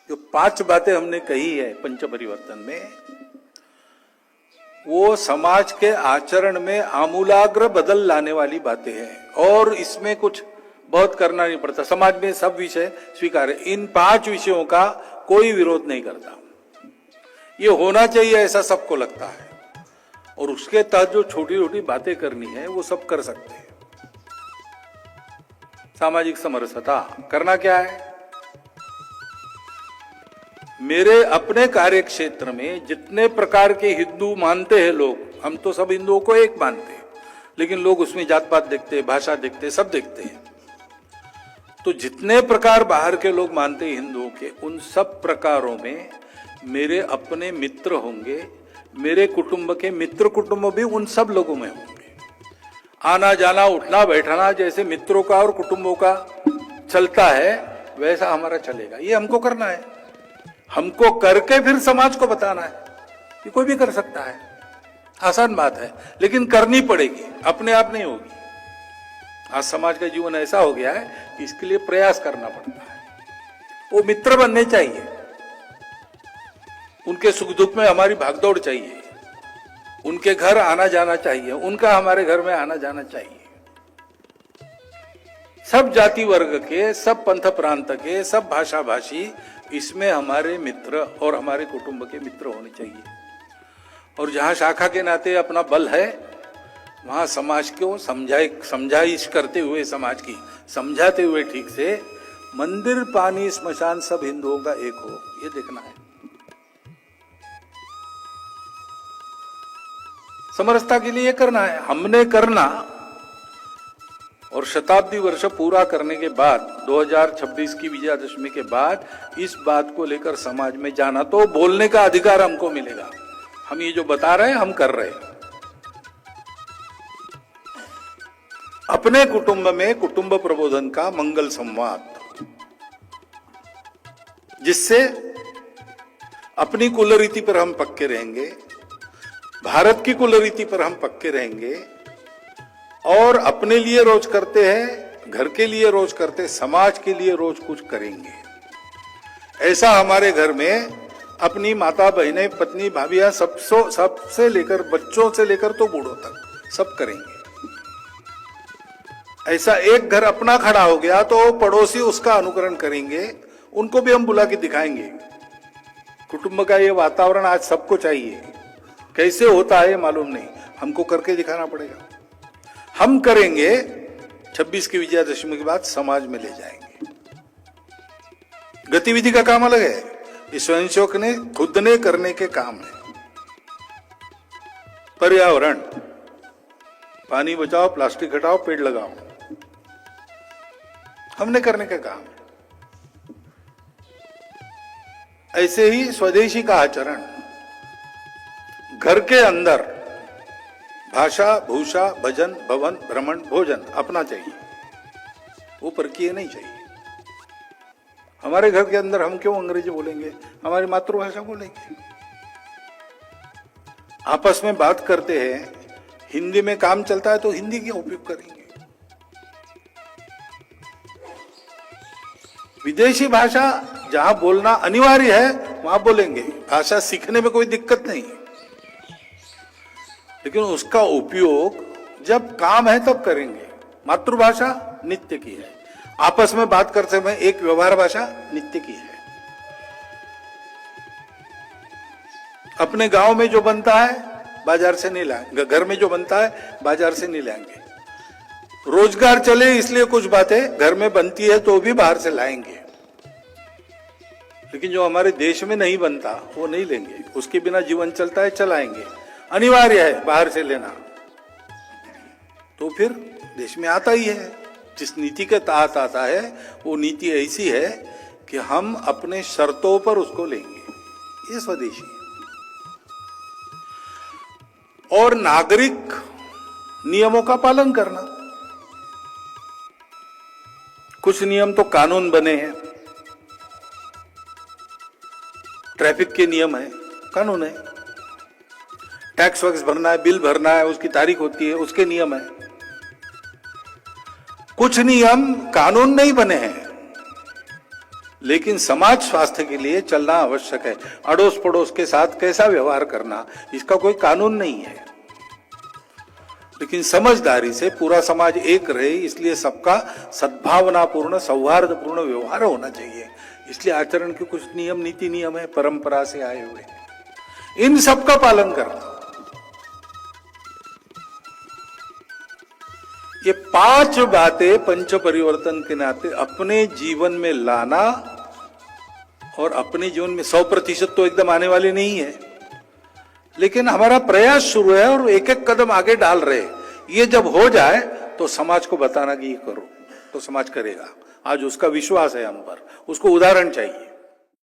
जो 5 बातें हमने कही है पंच परिवर्तन में, वो समाज के आचरण में आमूलाग्र बदल लाने वाली बातें हैं और इसमें कुछ बहुत करना नहीं पड़ता। समाज में सब विषय स्वीकार है, इन 5 विषयों का कोई विरोध नहीं करता। ये होना चाहिए ऐसा सबको लगता है और उसके तहत जो छोटी छोटी बातें करनी है वो सब कर सकते हैं। सामाजिक समरसता करना क्या है? मेरे अपने कार्य क्षेत्र में जितने प्रकार के हिंदू मानते हैं लोग, हम तो सब हिंदुओं को एक मानते हैं, लेकिन लोग उसमें जात पात देखते हैं, भाषा देखते हैं, सब देखते हैं। तो जितने प्रकार बाहर के लोग मानते हैं हिंदुओं के, उन सब प्रकारों में मेरे अपने मित्र होंगे, मेरे कुटुंब के मित्र कुटुंब भी उन सब लोगों में होंगे। आना जाना उठना बैठना जैसे मित्रों का और कुटुंबों का चलता है वैसा हमारा चलेगा। ये हमको करना है, हमको करके फिर समाज को बताना है। ये कोई भी कर सकता है, आसान बात है, लेकिन करनी पड़ेगी, अपने आप नहीं होगी। आज समाज का जीवन ऐसा हो गया है कि इसके लिए प्रयास करना पड़ता है। वो मित्र बनने चाहिए, उनके सुख दुख में हमारी भागदौड़ चाहिए, उनके घर आना जाना चाहिए, उनका हमारे घर में आना जाना चाहिए। सब जाति वर्ग के, सब पंथ प्रांत के, सब भाषा भाषी इसमें हमारे मित्र और हमारे कुटुंब के मित्र होने चाहिए। और जहां शाखा के नाते अपना बल है वहां समाज को समझाइश करते हुए, समाज की समझाते हुए ठीक से, मंदिर पानी स्मशान सब हिंदुओं का एक हो, ये देखना है। समरसता के लिए करना है, हमने करना। और शताब्दी वर्ष पूरा करने के बाद 2026 की विजयादशमी के बाद इस बात को लेकर समाज में जाना, तो बोलने का अधिकार हमको मिलेगा। हम ये जो बता रहे हैं हम कर रहे हैं। अपने कुटुंब में कुटुंब प्रबोधन का मंगल संवाद, जिससे अपनी कुलरीति पर हम पक्के रहेंगे, भारत की कुलरीति पर हम पक्के रहेंगे और अपने लिए रोज करते हैं, घर के लिए रोज करते, समाज के लिए रोज कुछ करेंगे। ऐसा हमारे घर में अपनी माता बहनें पत्नी भाभियां सबसे लेकर, बच्चों से लेकर तो बूढ़ों तक सब करेंगे। ऐसा एक घर अपना खड़ा हो गया तो पड़ोसी उसका अनुकरण करेंगे, उनको भी हम बुला के दिखाएंगे। कुटुंब का ये वातावरण आज सबको चाहिए। कैसे होता है मालूम नहीं, हमको करके दिखाना पड़ेगा। हम करेंगे, 26 की विजयादशमी के बाद समाज में ले जाएंगे। गतिविधि का काम अलग है, ये स्वयंसेवक ने खुद ने करने के काम है। पर्यावरण, पानी बचाओ, प्लास्टिक हटाओ, पेड़ लगाओ, हमने करने का काम है। ऐसे ही स्वदेशी का आचरण, घर के अंदर भाषा भूषा भजन भवन भ्रमण भोजन अपना चाहिए, वो परकीय नहीं चाहिए। हमारे घर के अंदर हम क्यों अंग्रेजी बोलेंगे, हमारी मातृभाषा बोलेंगे। आपस में बात करते हैं, हिंदी में काम चलता है तो हिंदी का उपयोग करेंगे। विदेशी भाषा जहां बोलना अनिवार्य है वहां बोलेंगे, भाषा सीखने में कोई दिक्कत नहीं, लेकिन उसका उपयोग जब काम है तब करेंगे। मातृभाषा नित्य की है, आपस में बात करते समय एक व्यवहार भाषा नित्य की है। अपने गांव में जो बनता है बाजार से नहीं लाएंगे, घर में जो बनता है बाजार से नहीं लाएंगे। रोजगार चले इसलिए कुछ बातें घर में बनती है तो भी बाहर से लाएंगे, लेकिन जो हमारे देश में नहीं बनता वो नहीं लेंगे। उसके बिना जीवन चलता है, चलाएंगे, अनिवार्य है बाहर से लेना, तो फिर देश में आता ही है। जिस नीति के तहत आता है वो नीति ऐसी है कि हम अपने शर्तों पर उसको लेंगे, ये स्वदेशी। और नागरिक नियमों का पालन करना, कुछ नियम तो कानून बने हैं, ट्रैफिक के नियम है, कानून है। टैक्स वैक्स भरना है, बिल भरना है, उसकी तारीख होती है, उसके नियम है। कुछ नियम कानून नहीं बने हैं, लेकिन समाज स्वास्थ्य के लिए चलना आवश्यक है। अड़ोस पड़ोस के साथ कैसा व्यवहार करना, इसका कोई कानून नहीं है, लेकिन समझदारी से पूरा समाज एक रहे, इसलिए सबका सद्भावनापूर्ण सौहार्दपूर्ण व्यवहार होना चाहिए। इसलिए आचरण के कुछ नियम, नीति नियम है, परंपरा से आए हुए, इन सब का पालन करना। ये 5 बातें पंच परिवर्तन के नाते अपने जीवन में लाना, और अपने जीवन में 100% तो एकदम आने वाली नहीं है, लेकिन हमारा प्रयास शुरू है और एक एक कदम आगे डाल रहे। ये जब हो जाए तो समाज को बताना कि ये करो, तो समाज करेगा। आज उसका विश्वास है हम पर, उसको उदाहरण चाहिए।